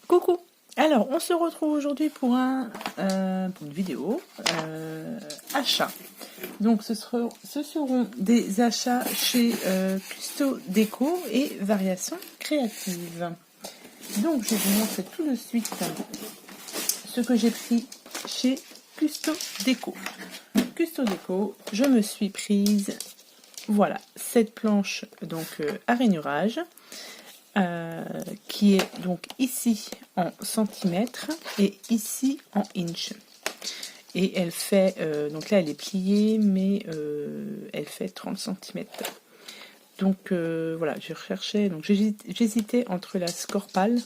Coucou! Alors, on se retrouve aujourd'hui pour une vidéo achat. Donc, ce seront des achats chez Custo Déco et Variations Créatives. Donc, je vais vous montrer tout de suite ce que j'ai pris chez Custo Déco. Custo Déco, je me suis prise, voilà, cette planche donc à rainurage. Qui est donc ici en centimètres et ici en inch. Et elle fait, donc là elle est pliée, mais elle fait 30 cm. Donc voilà, je recherchais, donc j'hésitais entre la Scorpal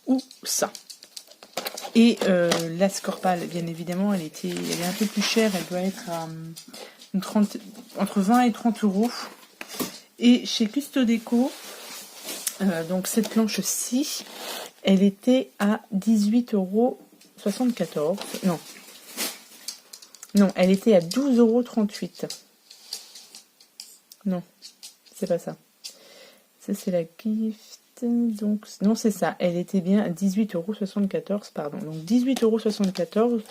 ou ça. Et la Scorpal, bien évidemment, elle est un peu plus chère, elle doit être à entre 20 et 30 euros. Et chez Custo Déco, donc cette planche-ci, elle était à 18,74 €. Non, elle était à 12,38 €. Non, c'est pas ça. Ça, c'est la gift. Donc, non, c'est ça. Elle était bien à 18,74 €, pardon. Donc 18,74 €.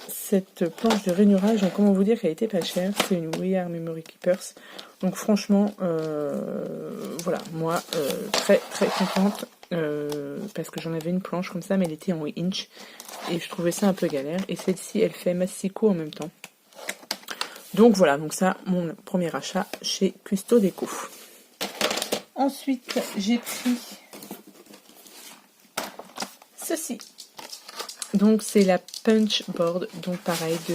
Cette planche de rainurage, donc comment vous dire qu'elle était pas chère. C'est une We Are Memory Keepers. Donc franchement, voilà, moi, très très contente. Parce que j'en avais une planche comme ça, mais elle était en inch. Et je trouvais ça un peu galère. Et celle-ci, elle fait massicot en même temps. Donc voilà, donc ça, mon premier achat chez Custo Déco. Ensuite, j'ai pris ceci. Donc c'est la punch board, donc pareil de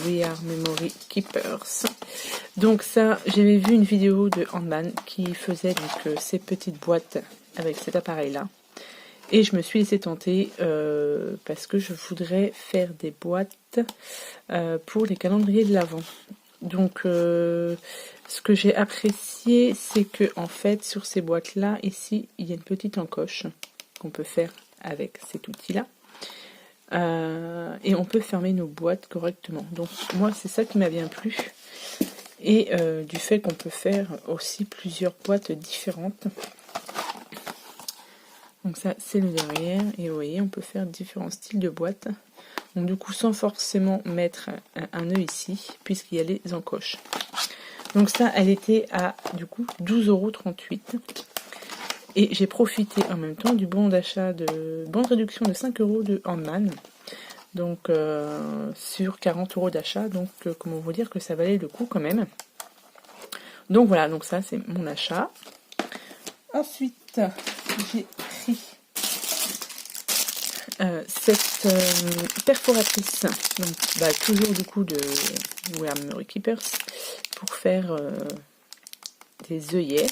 We Are Memory Keepers. Donc ça, j'avais vu une vidéo de Handman qui faisait donc ces petites boîtes avec cet appareil là. Et je me suis laissée tenter parce que je voudrais faire des boîtes pour les calendriers de l'Avent. Donc ce que j'ai apprécié, c'est que en fait sur ces boîtes là, ici, il y a une petite encoche qu'on peut faire avec cet outil là. Et on peut fermer nos boîtes correctement. Donc moi c'est ça qui m'a bien plu. Et du fait qu'on peut faire aussi plusieurs boîtes différentes. Donc ça c'est le derrière. Et vous voyez on peut faire différents styles de boîtes. Donc du coup sans forcément mettre un nœud ici puisqu'il y a les encoches. Donc ça elle était à du coup 12,38 €. Et j'ai profité en même temps du bon d'achat de bonne réduction de 5 € de Handman. Donc sur 40 € d'achat. Donc comment vous dire que ça valait le coup quand même. Donc voilà, donc ça c'est mon achat. Ensuite j'ai pris cette perforatrice. Donc toujours du coup de We Are Memory Keepers pour faire des œillets.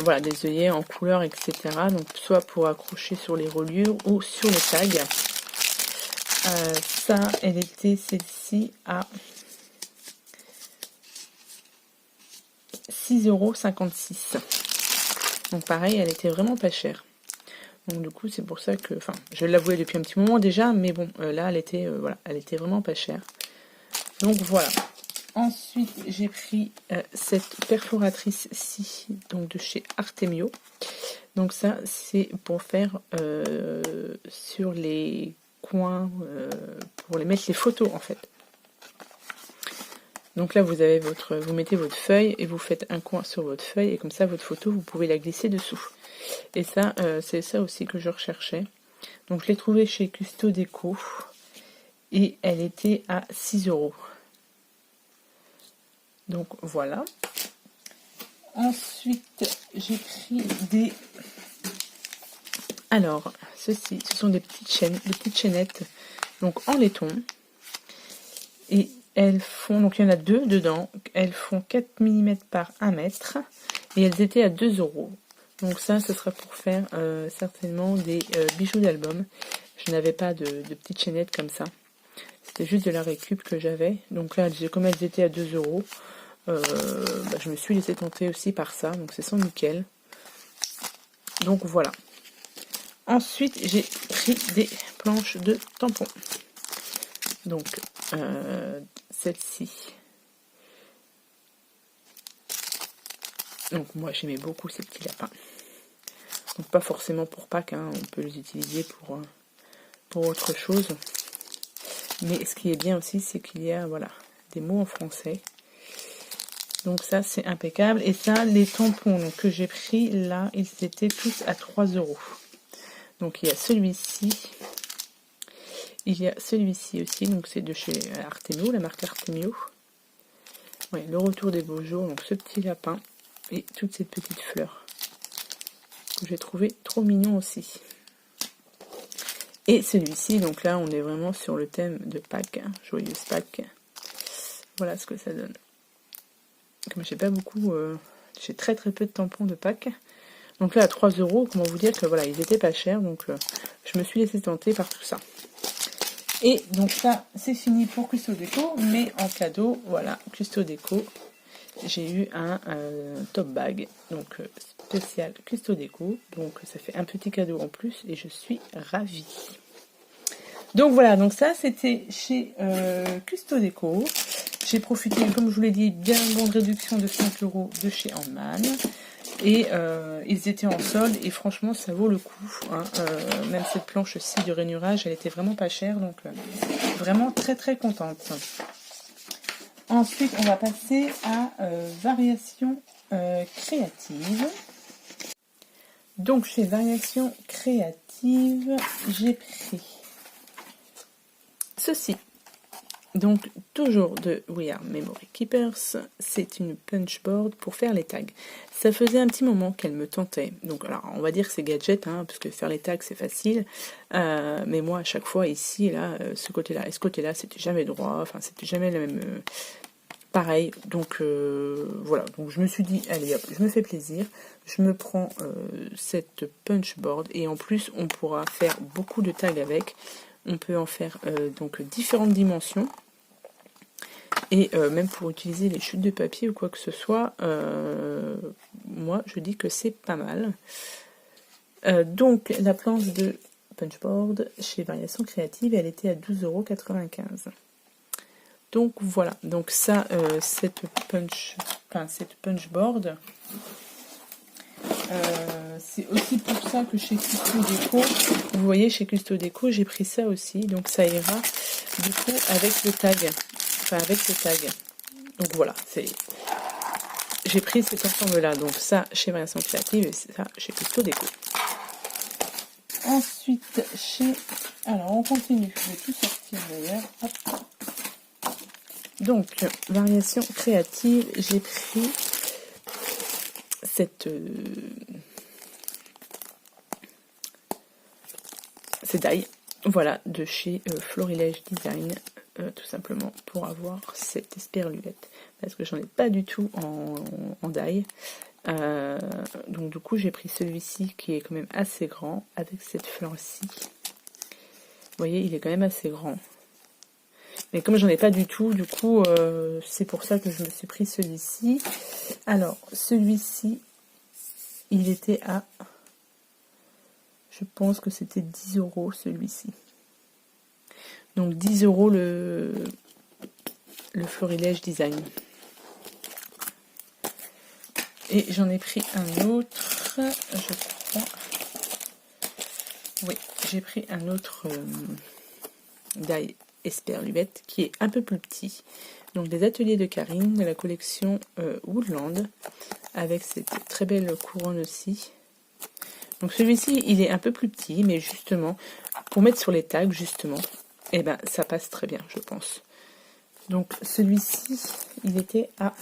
Voilà, des œillets en couleur, etc. Donc soit pour accrocher sur les reliures ou sur les tags. Ça, elle était celle-ci à 6,56 €. Donc pareil, elle était vraiment pas chère. Donc du coup, c'est pour ça que, enfin, je l'avouais depuis un petit moment déjà, mais bon, là, elle était, voilà, elle était vraiment pas chère. Donc voilà. Ensuite, j'ai pris cette perforatrice-ci, donc de chez Artemio. Donc ça, c'est pour faire sur les coins, pour les mettre les photos en fait. Donc là, vous avez vous mettez votre feuille et vous faites un coin sur votre feuille et comme ça, votre photo, vous pouvez la glisser dessous. Et ça, c'est ça aussi que je recherchais. Donc je l'ai trouvée chez Custo Déco et elle était à 6 €. Donc voilà. Ensuite, j'ai pris des... Alors, ce sont des petites chaînes, des petites chaînettes, donc en laiton. Et elles font, donc il y en a deux dedans, elles font 4 mm par 1 mètre. Et elles étaient à 2 €. Donc ça, ce sera pour faire certainement des bijoux d'album. Je n'avais pas de petites chaînettes comme ça. C'était juste de la récup que j'avais. Donc là, comme elles étaient à 2 €, je me suis laissé tenter aussi par ça, donc c'est sans nickel. Donc voilà. Ensuite, j'ai pris des planches de tampons. Donc celle-ci. Donc moi j'aimais beaucoup ces petits lapins. Donc pas forcément pour Pâques, hein, on peut les utiliser pour autre chose. Mais ce qui est bien aussi, c'est qu'il y a voilà, des mots en français. Donc ça, c'est impeccable. Et ça, les tampons donc, que j'ai pris, là, ils étaient tous à 3 €. Donc il y a celui-ci. Il y a celui-ci aussi. Donc c'est de chez Artemio, la marque Artemio. Ouais, le retour des beaux jours. Donc ce petit lapin et toutes ces petites fleurs. Que j'ai trouvé trop mignon aussi. Et celui-ci, donc là, on est vraiment sur le thème de Pâques. Hein, joyeuse Pâques. Voilà ce que ça donne. Comme j'ai pas beaucoup, j'ai très peu de tampons de Pâques. Donc là à 3 €, comment vous dire que voilà, ils étaient pas chers, donc je me suis laissé tenter par tout ça. Et donc ça, c'est fini pour Custo Déco, mais en cadeau, voilà, Custo Déco, j'ai eu un top bag, donc spécial Custo Déco, donc ça fait un petit cadeau en plus et je suis ravie. Donc voilà, donc ça c'était chez Custo Déco. J'ai profité, comme je vous l'ai dit, bien bonne réduction de 5 € de chez Handman. Et ils étaient en solde et franchement ça vaut le coup. Hein. Même cette planche-ci de rainurage, elle était vraiment pas chère. Donc vraiment très contente. Ensuite, on va passer à Variations créatives. Donc chez Variations créatives, j'ai pris ceci. Donc, toujours de We Are Memory Keepers, c'est une punchboard pour faire les tags. Ça faisait un petit moment qu'elle me tentait. Donc, alors, on va dire que c'est gadget, hein, parce que faire les tags, c'est facile. Mais moi, à chaque fois, ici, là, ce côté-là et ce côté-là, c'était jamais droit. Enfin, c'était jamais le même... pareil. Donc, voilà. Donc, je me suis dit, allez, hop, je me fais plaisir. Je me prends cette punchboard. Et en plus, on pourra faire beaucoup de tags avec. On peut en faire donc différentes dimensions. Et même pour utiliser les chutes de papier ou quoi que ce soit, moi je dis que c'est pas mal. Donc la planche de punchboard chez Variations Créatives, elle était à 12,95 €. Donc voilà, donc ça, cette punchboard, c'est aussi pour ça que chez Custo Déco, vous voyez chez Custo Déco, j'ai pris ça aussi, donc ça ira du coup avec le tag. Avec le tag. Donc voilà, j'ai pris cet ensemble-là. Donc ça chez Variations Créatives et ça chez Custo Déco. Ensuite, alors on continue. Je vais tout sortir d'ailleurs. Hop. Donc, Variations Créatives, j'ai pris cette die. Voilà, de chez Florilège Design. Tout simplement pour avoir cette esperluette parce que j'en ai pas du tout en die. Donc du coup j'ai pris celui-ci qui est quand même assez grand avec cette fleur-ci. Vous voyez, il est quand même assez grand. Mais comme j'en ai pas du tout, du coup c'est pour ça que je me suis pris celui-ci. Alors celui-ci, il était à, je pense que c'était 10 € celui-ci. Donc 10 € le Florilège Design. Et j'en ai pris un autre, je crois. Oui, j'ai pris un autre die esperluette qui est un peu plus petit. Donc des ateliers de Karine de la collection Woodland avec cette très belle couronne aussi. Donc celui-ci, il est un peu plus petit, mais justement, pour mettre sur les tags, justement, et ben ça passe très bien, je pense. Donc celui-ci, il était à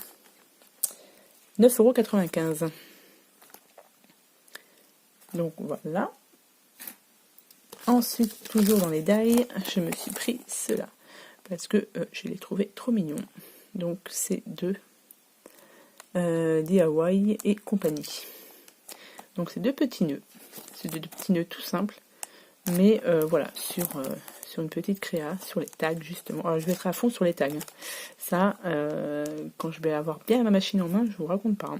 9,95 €. Donc voilà. Ensuite, toujours dans les die, je me suis pris ceux-là. Parce que je les trouvais trop mignons. Donc c'est de DIY et compagnie. Donc c'est deux petits nœuds. C'est deux petits nœuds tout simples. Mais voilà, sur une petite créa, sur les tags justement. Alors je vais être à fond sur les tags. Ça, quand je vais avoir bien ma machine en main, je vous raconte pas. Hein.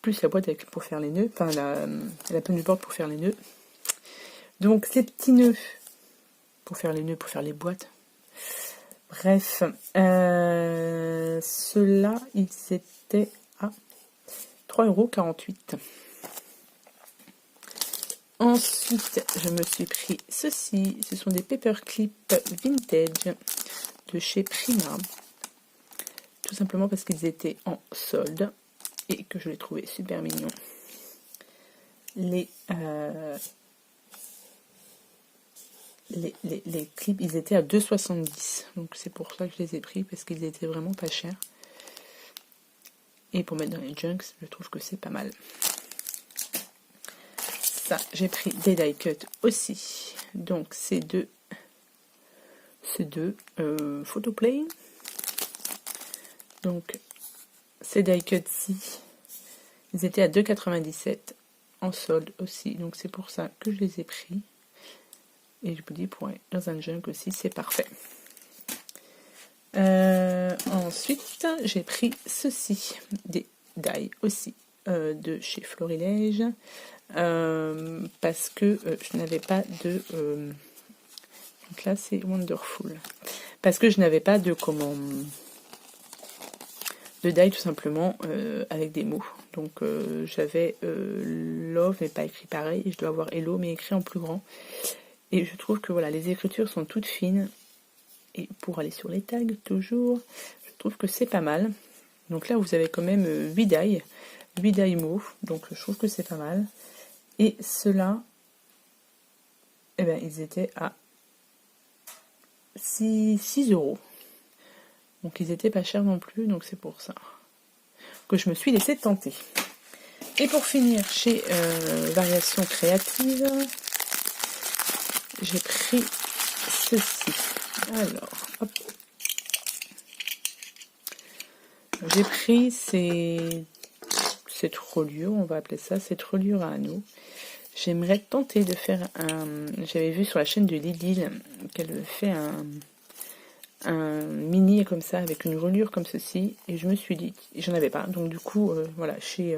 Plus la boîte pour faire les nœuds, enfin la punchboard pour faire les nœuds. Donc ces petits nœuds pour faire les nœuds, pour faire les boîtes. Bref, ceux-là, ils étaient à 3,48 €. Ensuite, je me suis pris ceci. Ce sont des paperclips vintage de chez Prima. Tout simplement parce qu'ils étaient en solde et que je les trouvais super mignons. Les clips, ils étaient à 2,70. Donc c'est pour ça que je les ai pris, parce qu'ils étaient vraiment pas chers. Et pour mettre dans les junks, je trouve que c'est pas mal. Ça, j'ai pris des die cut aussi. Donc c'est deux Photoplay. Donc ces die cuts-ci, ils étaient à 2,97 en solde aussi. Donc c'est pour ça que je les ai pris. Et je vous dis, pour aller dans un junk aussi, c'est parfait. Ensuite, j'ai pris ceci, des die aussi, de chez Florilège, parce que je n'avais pas de... donc là, c'est Wonderful. Parce que je n'avais pas de de die, tout simplement, avec des mots. Donc, j'avais Love, mais pas écrit pareil. Et je dois avoir Hello, mais écrit en plus grand. Et je trouve que voilà, les écritures sont toutes fines. Et pour aller sur les tags, toujours, je trouve que c'est pas mal. Donc là, vous avez quand même 8 die mots. Donc je trouve que c'est pas mal. Et ceux-là, eh ben, ils étaient à 6 €. Donc ils étaient pas chers non plus. Donc c'est pour ça que je me suis laissée tenter. Et pour finir, chez Variations Créatives, j'ai pris ceci. Alors, hop. J'ai pris cette reliure, on va appeler ça, cette reliure à anneaux. J'aimerais tenter de faire j'avais vu sur la chaîne de Lydil qu'elle fait un mini comme ça, avec une reliure comme ceci, et je me suis dit, j'en avais pas, donc du coup, voilà, chez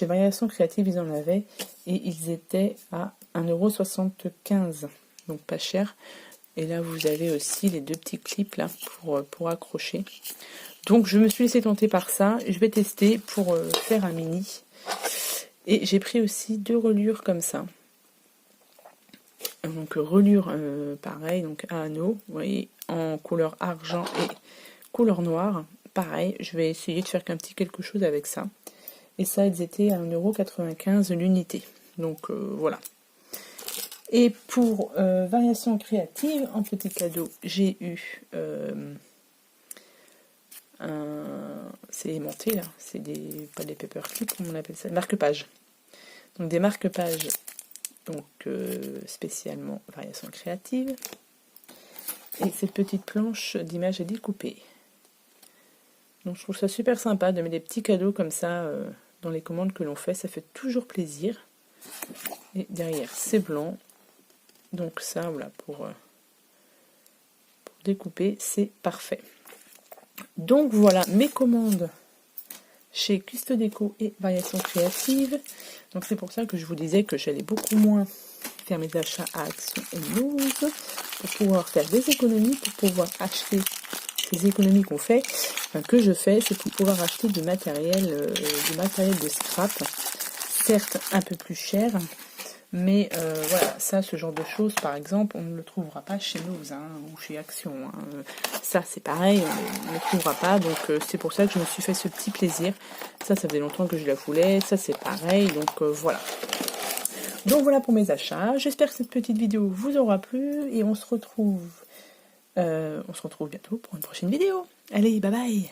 Variations Créatives, ils en avaient, et ils étaient à 1,75 €, donc pas cher. Et là, vous avez aussi les deux petits clips là pour accrocher. Donc, je me suis laissée tenter par ça. Je vais tester pour faire un mini. Et j'ai pris aussi 2 reliures comme ça. Donc, reliure pareil, donc à anneaux. Vous voyez, en couleur argent et couleur noire. Pareil, je vais essayer de faire un petit quelque chose avec ça. Et ça, ils étaient à 1,95 € l'unité. Donc, voilà. Et pour Variations Créatives, en petit cadeau, j'ai eu c'est aimanté là, c'est pas des paperclips, comment on appelle ça, marque-pages. Donc des marque-pages, donc spécialement Variations Créatives. Et cette petite planche d'images à découper. Donc je trouve ça super sympa de mettre des petits cadeaux comme ça dans les commandes que l'on fait, ça fait toujours plaisir. Et derrière c'est blanc. Donc ça, voilà, pour découper, c'est parfait. Donc voilà mes commandes chez Custo Déco et Variations Créatives. Donc c'est pour ça que je vous disais que j'allais beaucoup moins faire mes achats à Action et Lowe's pour pouvoir faire des économies, pour pouvoir acheter ces économies qu'on fait, que je fais, c'est pour pouvoir acheter du matériel de scrap, certes un peu plus cher. Mais voilà, ça, ce genre de choses, par exemple, on ne le trouvera pas chez nous ou chez Action. Ça, c'est pareil, on ne le trouvera pas. Donc, c'est pour ça que je me suis fait ce petit plaisir. Ça faisait longtemps que je la voulais. Ça, c'est pareil. Donc, voilà. Donc, voilà pour mes achats. J'espère que cette petite vidéo vous aura plu. Et on se retrouve bientôt pour une prochaine vidéo. Allez, bye bye!